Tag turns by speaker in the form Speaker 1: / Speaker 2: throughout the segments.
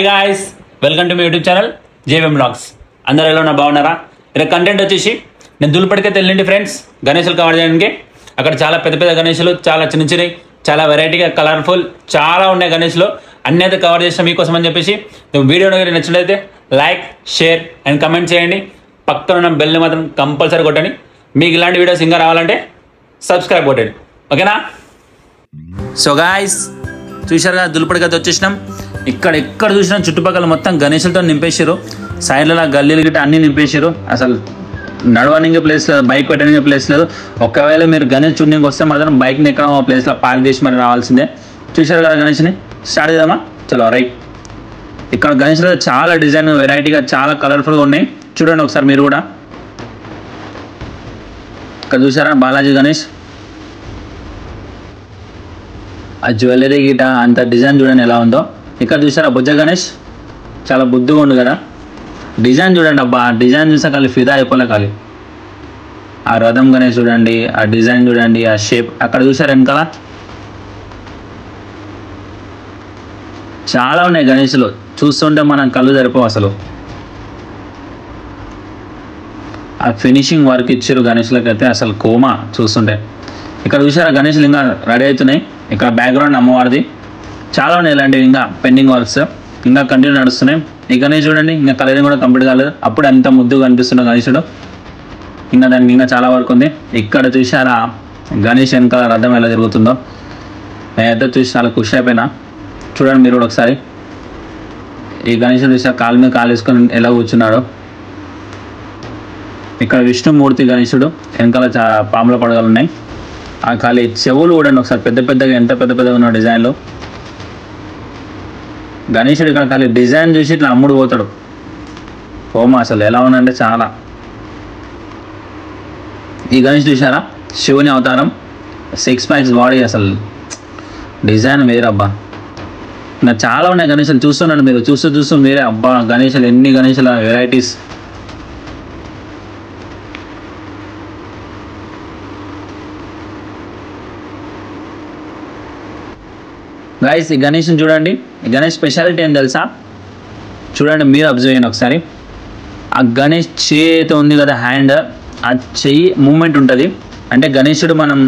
Speaker 1: Hi guys, welcome to my YouTube channel JVM blogs. అందరూ ఎలా ఉన్నా బాగున్నారా? ఇక్కడ కంటెంట్ వచ్చేసి నేను దుల్పడికైతే వెళ్ళండి ఫ్రెండ్స్ గణేషులు కవర్ చేయడానికి. అక్కడ చాలా పెద్ద పెద్ద గణేషులు, చాలా చిన్న చిన్నవి, చాలా వెరైటీగా కలర్ఫుల్ చాలా ఉన్నాయి గణేషులు. అన్నీ అయితే కవర్ చేసిన మీకోసం అని చెప్పేసి వీడియో నచ్చినట్లయితే లైక్, షేర్ అండ్ కమెంట్ చేయండి. పక్కన ఉన్న బెల్ని మాత్రం కంపల్సరీ కొట్టండి. మీకు ఇలాంటి వీడియోస్ ఇంకా రావాలంటే సబ్స్క్రైబ్ కొట్టండి, ఓకేనా? సో గాయ్స్, చూశారు కదా దుల్పడికైతే వచ్చేసినాం. ఎక్కడ చూసినా చుట్టుపక్కల మొత్తం గణేషులతో నింపేసారు. సైడ్లలో గల్లీలు గిట్ట అన్నీ నింపేసారు. అసలు నడవడానికి ప్లేస్ లేదు, బైక్ పెట్టడానికి ప్లేస్ లేదు. ఒకవేళ మీరు గణేష్ చూడడానికి వస్తే మాత్రం బైక్ని ఎక్కడ ప్లేస్లో పార్క్ చేసి మరి రావాల్సిందే. చూశారు కదా గణేష్ని, స్టార్ట్ చేద్దామా? చలో రైట్. ఇక్కడ గణేష్లో చాలా డిజైన్ వెరైటీగా చాలా కలర్ఫుల్గా ఉన్నాయి. చూడండి ఒకసారి మీరు కూడా. ఇక్కడ చూసారా బాలాజీ గణేష్, ఆ జ్యువెలరీ గిట అంత డిజైన్ చూడండి ఎలా ఉందో. ఇక్కడ చూసారా బుజ్జ గణేష్, చాలా బుద్ధిగా ఉంది కదా. డిజైన్ చూడండి అబ్బా, ఆ డిజైన్ చూసా ఖాళీ ఫిదా అయిపోలే ఖాళీ. ఆ రథం గణేష్ చూడండి, ఆ డిజైన్ చూడండి, ఆ షేప్. అక్కడ చూసారు వెనకాల చాలా ఉన్నాయి గణేష్లు. చూస్తుంటే మనం కళ్ళు సరిపోవు అసలు. ఆ ఫినిషింగ్ వర్క్ ఇచ్చారు గణేష్లకైతే అసలు కోమా చూస్తుంటే. ఇక్కడ చూసారా గణేష్లు ఇంకా రెడీ అవుతున్నాయి. ఇక్కడ బ్యాక్గ్రౌండ్ అమ్మవారిది చాలా ఉన్నాయి. ఇలాంటివి ఇంకా పెండింగ్ వర్క్స్ ఇంకా కంటిన్యూ నడుస్తున్నాయి. ఈ గణేష్ చూడండి, ఇంకా కలరింగ్ కూడా కంప్లీట్ కాలేదు. అప్పుడు అంత ముద్దుగా కనిపిస్తున్న గణేశుడు. ఇంకా దానికి ఇంకా చాలా వర్క్ ఉంది. ఇక్కడ చూసారా గణేష్ వెనకాల రథం ఎలా తిరుగుతుందో. నేనైతే చూసి చాలా ఖుషి అయిపోయినా. చూడండి మీరు కూడా ఒకసారి. ఈ గణేశుడు చూసా కాలు మీద కాలు వేసుకొని ఎలా కూర్చున్నాడు. ఇక్కడ విష్ణుమూర్తి గణేశుడు, వెనకాల పాముల పడగలు ఉన్నాయి. ఆ ఖాళీ చెవులు చూడండి ఒకసారి, పెద్ద పెద్దగా ఎంత పెద్ద పెద్దగా ఉన్న డిజైన్లు. గణేశుడు ఇక్కడ ఖాళీ డిజైన్ చూసి ఇట్లా అమ్ముడు పోతాడు. హోమ అసలు ఎలా ఉందంటే చాలా. ఈ గణేష్ చూసారా శివుని అవతారం, 6 ప్యాక్స్ బాడీ, అసలు డిజైన్ వేరబ్బా. ఇంకా చాలా ఉన్నాయి గణేషులు. చూస్తున్నాడు మీరు, చూస్తూ మీరే అబ్బా గణేషులు ఎన్ని గణేషుల వెరైటీస్. గైస్ ఈ గణేష్ని చూడండి. ఈ గణేష్ స్పెషాలిటీ ఏం తెలుసా? చూడండి మీరు అబ్జర్వ్ చేయండి ఒకసారి. ఆ గణేష్ చేతి ఉంది కదా హ్యాండ్, ఆ చెయ్యి మూమెంట్ ఉంటుంది. అంటే గణేశుడు మనం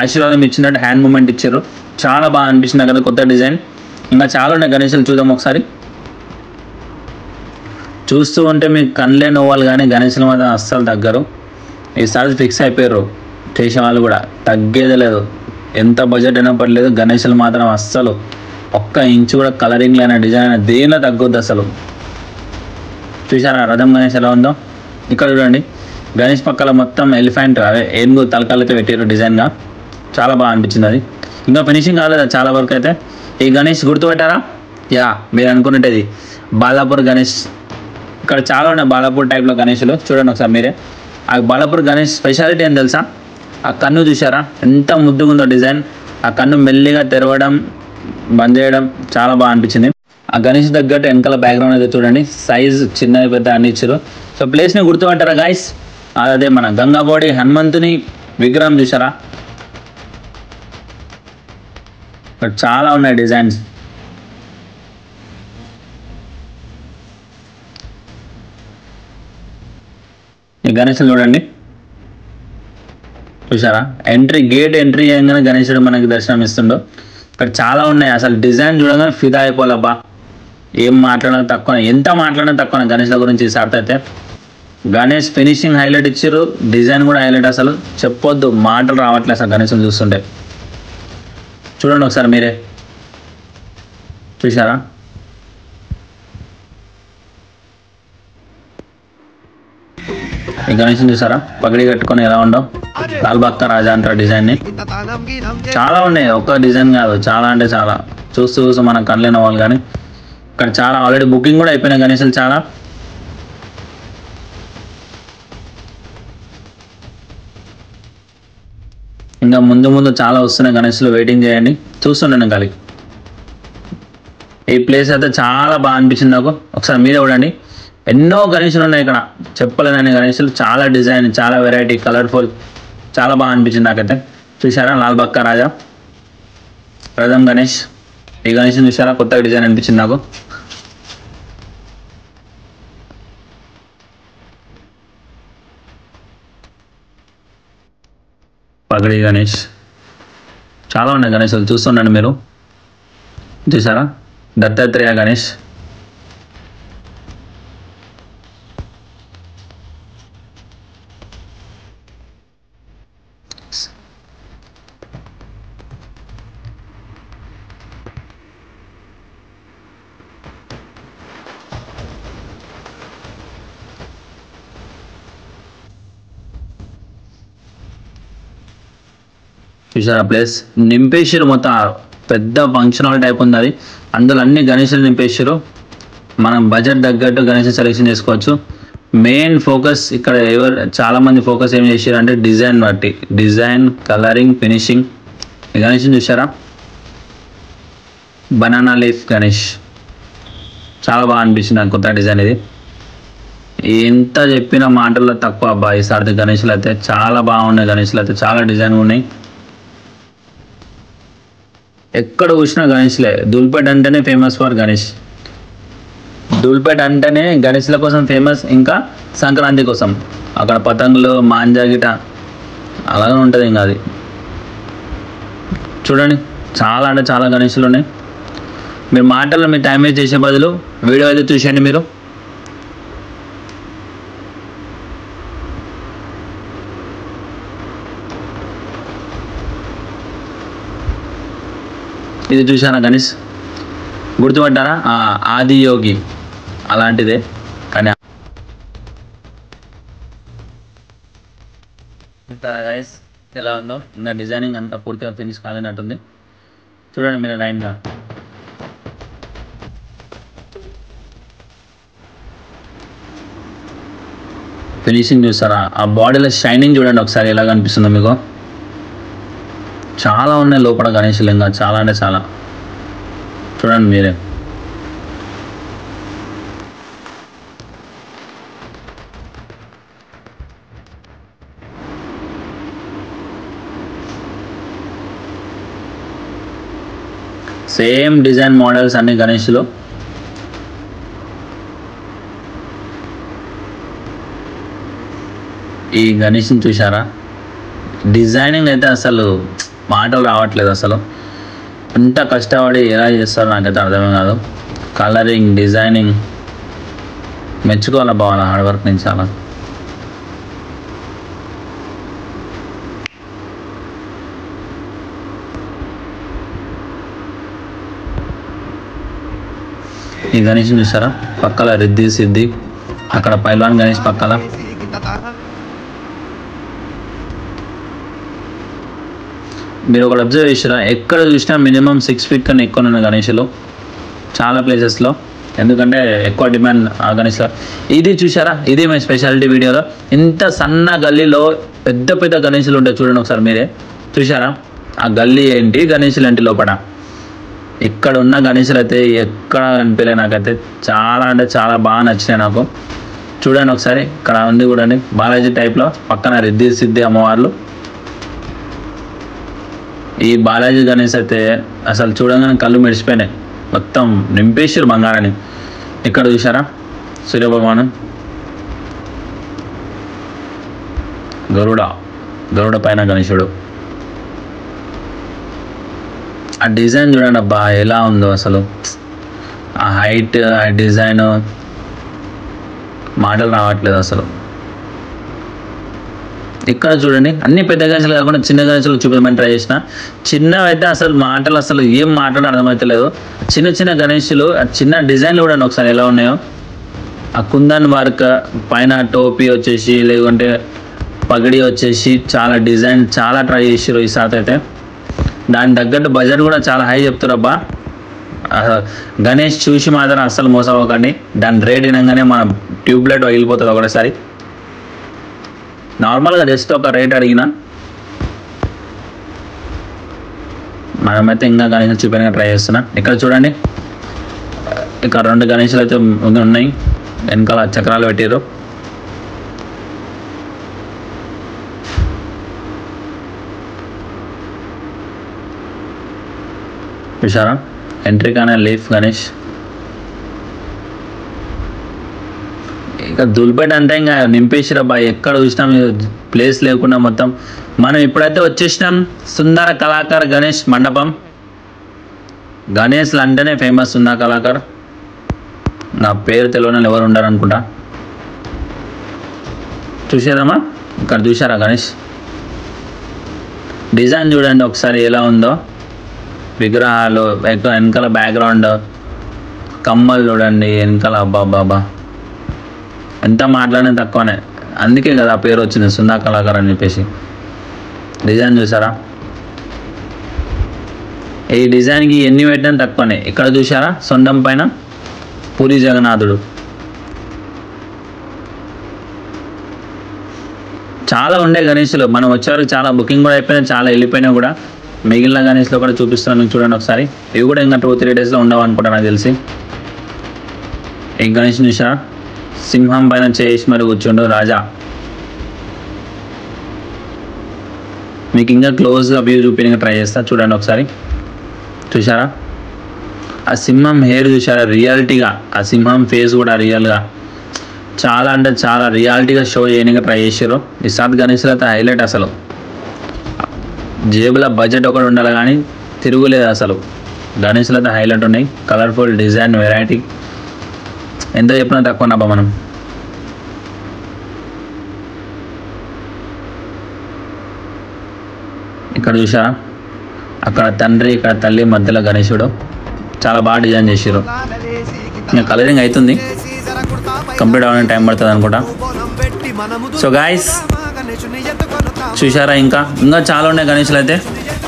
Speaker 1: ఆశీర్వాదం ఇచ్చినట్టు హ్యాండ్ మూమెంట్ ఇచ్చారు. చాలా బాగా అనిపిస్తుంది కదా కొత్త డిజైన్. ఇంకా చాలా ఉన్నాయి గణేషులు, చూద్దాం ఒకసారి. చూస్తూ ఉంటే మీకు కళ్ళే నవ్వాలి, కానీ గణేషులు మాత్రం అస్సలు తగ్గరు. ఈసారి ఫిక్స్ అయిపోయారు చేసే వాళ్ళు కూడా, తగ్గేదే లేదు. ఎంత బడ్జెట్ అయినా పర్లేదు, గణేషులు మాత్రం అస్సలు ఒక్క ఇంచు కూడా కలరింగ్ లేని డిజైన్ అయినా దేనిలో తగ్గొద్దు అసలు. చూసారా రథం గణేష్ ఎలా ఉందో. ఇక్కడ చూడండి గణేష్ పక్కల మొత్తం ఎలిఫెంట్, అదే ఏనుగు తలకాలతో పెట్టారు డిజైన్గా. చాలా బాగా అనిపించింది అది. ఇంకా ఫినిషింగ్ కాలేదు చాలా వరకు అయితే. ఈ గణేష్ గుర్తుపెట్టారా? యా, మీరు అనుకున్నట్టేది బాలాపూర్ గణేష్. ఇక్కడ చాలా ఉన్నాయి బాలాపూర్ టైప్లో గణేషులు. చూడండి ఒకసారి మీరే. ఆ బాలాపూర్ గణేష్ స్పెషాలిటీ ఏం తెలుసా? ఆ కన్ను చూసారా ఎంత ముద్దుగా ఉందో డిజైన్. ఆ కన్ను మెల్లిగా తెరవడం, బంద్ చేయడం చాలా బాగా అనిపించింది. ఆ గణేష్ తగ్గట్టు వెనకాల బ్యాక్గ్రౌండ్ అయితే చూడండి, సైజ్ చిన్న పెద్ద అన్ని ఇచ్చారు. సో ప్లేస్ని గుర్తుపట్టారా గాయస్? అదే మన గంగాబోడి హనుమంతుని విగ్రహం చూసారా? ఇక్కడ చాలా ఉన్నాయి డిజైన్స్. ఈ గణేషులు చూడండి, చూసారా? గేట్ ఎంట్రీ చేయగానే గణేశుడు మనకి దర్శనం ఇస్తుండో. ఇక్కడ చాలా ఉన్నాయి. అసలు డిజైన్ చూడగానే ఫిదా అయిపోవాలబ్బా. ఏం మాట్లాడడం తక్కువ, ఎంత మాట్లాడడం తక్కువ గణేష్ల గురించి ఈసారి అయితే. గణేష్ ఫినిషింగ్ హైలైట్ ఇచ్చారు, డిజైన్ కూడా హైలైట్. అసలు చెప్పొద్దు, మాటలు రావట్లేదు అసలు గణేష్ని చూస్తుంటే. చూడండి ఒకసారి మీరే. చూసారా? ఈ గణేష్ని చూసారా పగడి కట్టుకొని ఎలా ఉండో. లాల్ బాగ్కా రాజా అంటారు డిజైన్ని. చాలా ఉన్నాయి, ఒక్క డిజైన్ కాదు, చాలా అంటే చాలా. చూస్తూ మనం కనలేని వాళ్ళు. కానీ ఇక్కడ చాలా ఆల్రెడీ బుకింగ్ కూడా అయిపోయినాయి గణేషులు చాలా. ఇంకా ముందు చాలా వస్తున్నాయి గణేషులు, వెయిటింగ్ చేయండి, చూస్తుండండి కలిగి. ఈ ప్లేస్ అయితే చాలా బాగా అనిపించింది నాకు. ఒకసారి మీరే చూడండి, ఎన్నో గణేషులు ఉన్నాయి ఇక్కడ, చెప్పలేనని గణేషులు. చాలా డిజైన్, చాలా వెరైటీ, కలర్ఫుల్, చాలా బాగా అనిపించింది నాకైతే. చూసారా లాల్ బాగ్కా రాజా రథం గణేష్. ఈ గణేష్ని చూసారా కొత్తగా డిజైన్ అనిపించింది నాకు. పగడి గణేష్, చాలా ఉన్నాయి గణేషులు చూస్తుండండి మీరు. చూసారా, దత్తాత్రేయ గణేష్. చూసారా ప్లేస్ నింపేసారు మొత్తం, పెద్ద ఫంక్షన్ హాల్ టైప్ ఉంది అది. అందులో అన్ని గణేషులు నింపేసారు. మనం బడ్జెట్ తగ్గట్టు గణేష్ సెలెక్షన్ చేసుకోవచ్చు. మెయిన్ ఫోకస్ ఇక్కడ చాలా మంది ఫోకస్ ఏం చేశారు అంటే డిజైన్ బట్టి, డిజైన్, కలరింగ్, ఫినిషింగ్. ఈ గణేష్ చూసారా, బనానా లీఫ్ గణేష్, చాలా బాగా అనిపించింది నాకు కొత్త డిజైన్ ఇది. ఎంత చెప్పిన మాటల్లో తక్కువ అబ్బా. ఈ సారి గణేష్లు అయితే చాలా బాగున్నాయి, గణేష్లు అయితే చాలా డిజైన్ ఉన్నాయి. ఎక్కడ చూసినా గణేష్లే. ధూల్పేట్ అంటేనే ఫేమస్ ఫర్ గణేష్. ధూల్పేట్ అంటేనే గణేష్ల కోసం ఫేమస్, ఇంకా సంక్రాంతి కోసం. అక్కడ పతంగులు, మాంజా గిట అలాగే ఉంటుంది. ఇంకా అది చూడండి, చాలా అంటే చాలా గణేష్లు ఉన్నాయి. మీరు మాటల్లో మీ టైం వేస్ట్ చేసే బదులు వీడియో అయితే చూసేయండి మీరు. ఇది చూసారా గణేష్, గుర్తుపట్టారా? ఆదియోగి అలాంటిదే. కానీ గైస్ ఎలా ఉందో, ఇంకా డిజైనింగ్ అంతా పూర్తిగా ఫినిష్ కాలేనట్టుంది. చూడండి మీరు లైన్గా. ఫినిషింగ్ చూస్తారా, ఆ బాడీలో షైనింగ్ చూడండి ఒకసారి ఎలా కనిపిస్తుందో మీకు. చాలా ఉన్నాయి లోపల గణేషులు, ఇంకా చాలా అంటే చాలా. చూడండి మీరే. సేమ్ డిజైన్ మోడల్స్ అన్ని గణేష్లు. ఈ గణేష్ని చూసారా, డిజైనింగ్ అయితే అసలు మాటలు రావట్లేదు. అసలు అంత కష్టపడి ఎలా చేస్తారో నాకైతే అర్థమే కాదు. కలరింగ్, డిజైనింగ్ మెచ్చుకోవాలి బాగా, హార్డ్ వర్క్ నుంచి చాలా. ఈ గణేష్ చూసారా, పక్కల రిద్ధి సిద్ధి, అక్కడ పైల్వాన్ గణేష్ పక్కల. మీరు ఒకటి అబ్జర్వ్ చేసారా, ఎక్కడ చూసినా మినిమం 6 feet కన్నా ఎక్కువ ఉన్న గణేష్లు చాలా ప్లేసెస్లో. ఎందుకంటే ఎక్కువ డిమాండ్ ఆ గణేష్లో. ఇది చూసారా, ఇది మా స్పెషాలిటీ వీడియోలో. ఇంత సన్న గల్లీలో పెద్ద పెద్ద గణేష్లు ఉంటాయి చూడండి ఒకసారి మీరే. చూసారా ఆ గల్లీ ఏంటి, గణేష్లు ఏంటి లోపల. ఇక్కడ ఉన్న గణేష్లు అయితే ఎక్కడ అనిపించలే నాకైతే. చాలా అంటే చాలా బాగా నచ్చినాయి నాకు. చూడండి ఒకసారి, ఇక్కడ ఉంది చూడండి బాలాజీ టైప్లో, పక్కన రిద్ధి సిద్ధి అమ్మవార్లు. ఈ బాలాజీ గణేష్ అయితే అసలు చూడగానే కళ్ళు మెరిసిపోయినాయి, మొత్తం నింపేసారు బంగారాన్ని. ఇక్కడ చూసారా సూర్యభగవాను, గరుడ పైన గణేశుడు. ఆ డిజైన్ చూడండి అబ్బా ఎలా ఉందో అసలు. ఆ హైట్, ఆ డిజైన్ మాటలు రావట్లేదు అసలు. ఇక్కడ చూడండి అన్ని పెద్ద గణేషులు కాకుండా చిన్న గణేషులు చూపించమని ట్రై చేసిన. చిన్నవి అయితే అసలు మాటలు అసలు ఏం మాటలు అర్థమవుతలేదు. చిన్న చిన్న గణేషులు, ఆ చిన్న డిజైన్లు కూడా ఒకసారి ఎలా ఉన్నాయో. ఆ కుందన్ వర్క్ పైన టోపీ వచ్చేసి, లేకుంటే పగడి వచ్చేసి, చాలా డిజైన్ చాలా ట్రై చేసారు ఈసారి అయితే. దాని తగ్గట్టు బడ్జెట్ కూడా చాలా హై చెప్తారు అబ్బా. గణేష్ చూసి మాత్రం అస్సలు మోసపోకండి. దాని రేట్ వినగానే మన ట్యూబ్లైట్ పగిలిపోతుంది ఒకటేసారి. నార్మల్గా జస్ట్ ఒక రేట్ అడిగినా, మనమైతే ఇంకా గణేష్ చూపించగా ట్రై చేస్తున్నా. ఇక్కడ చూడండి, ఇక్కడ 2 గణేషులు అయితే ఉన్నాయి, వెనకాల చక్రాలు పెట్టారు. చూసారా, ఎంట్రీ కానీ లీఫ్ గణేష్. ఇక దుల్పేట అంటే ఇంకా నింపేసిరబ్బా, ఎక్కడ చూసినాం ప్లేస్ లేకుండా మొత్తం. మనం ఇప్పుడైతే వచ్చేసినాం సుందర కళాకార్ గణేష్ మండపం. గణేష్లు అంటేనే ఫేమస్ సుందర కళాకార్. నా పేరు తెలియని ఎవరు ఉండరు అనుకుంటా. చూసారమ్మా, ఇక్కడ చూసారా గణేష్ డిజైన్ చూడండి ఒకసారి ఎలా ఉందో. విగ్రహాలు వెనకాల బ్యాక్గ్రౌండ్, కమ్మలు చూడండి వెనకాల. అబ్బాబ్బాబా, ఎంత మాట్లాడినా తక్కువనే. అందుకే కదా ఆ పేరు వచ్చింది సుందర కళాకార్ అని చెప్పేసి. డిజైన్ చూసారా, ఈ డిజైన్కి ఎన్ని పెట్టినా తక్కువనే. ఇక్కడ చూసారా సొండం పైన పూరి జగన్నాథుడు. చాలా ఉండే గణేష్లు మనం వచ్చేవరకు చాలా బుకింగ్ కూడా అయిపోయినా, చాలా వెళ్ళిపోయినా కూడా. మిగిలిన గణేష్లో కూడా చూపిస్తున్నాను మీకు చూడండి ఒకసారి. ఇవి కూడా ఇంకా 2-3 డేస్లో ఉండవు అనుకుంటా నాకు తెలిసి. ఈ గణేష్ చూసారా, సింహం పైన చేసి మరి కూర్చుండు రాజా. మీకు ఇంకా క్లోజ్గా వ్యూ చూపించడానికి ట్రై చేస్తా చూడండి ఒకసారి. చూసారా ఆ సింహం హెయిర్ చూసారా, రియాలిటీగా ఆ సింహం ఫేస్ కూడా రియల్గా చాలా అంటే చాలా రియాలిటీగా షో చేయడానికి ట్రై చేసారు. ఈ సాత్ గణేష్లో అయితే హైలైట్. అసలు జేబుల బడ్జెట్ ఒకటి ఉండాలి కానీ తిరుగులేదు అసలు. గణేష్లో అయితే హైలైట్ ఉన్నాయి. కలర్ఫుల్ డిజైన్, వెరైటీ, ఎంత చెప్పినా తక్కువ మనం. ఇక్కడ చూసారా, అక్కడ తండ్రి ఇక్కడ తల్లి మధ్యలో గణేశుడు. చాలా బాగా డిజైన్ చేసారు. ఇంకా కలరింగ్ అవుతుంది, కంప్లీట్ అవ్వడానికి టైం పడుతుంది అనుకుంటా. సో గాయస్ చూసారా, ఇంకా చాలా ఉన్నాయి గణేష్లు అయితే.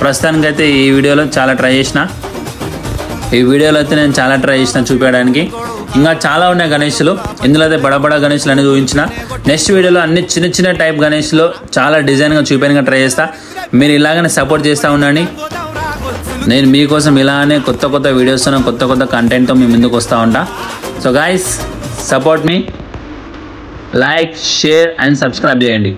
Speaker 1: ప్రస్తుతానికైతే ఈ వీడియోలో చాలా ట్రై చేసిన. నేను చాలా ట్రై చేసిన చూపించడానికి. ఇంకా చాలా ఉన్నాయి గణేష్లు. ఇందులో అయితే బడబడా గణేష్లు అనేది చూపించిన. నెక్స్ట్ వీడియోలో అన్ని చిన్న చిన్న టైప్ గణేష్లు చాలా డిజైన్గా చూపించడానికి ట్రై చేస్తా. మీరు ఇలాగనే సపోర్ట్ చేస్తూ ఉండండి. నేను మీకోసం ఇలానే కొత్త కొత్త వీడియోస్తో కొత్త కొత్త కంటెంట్తో మీ ముందుకు వస్తూ ఉంటా. So guys support me, like, share and subscribe చేయండి.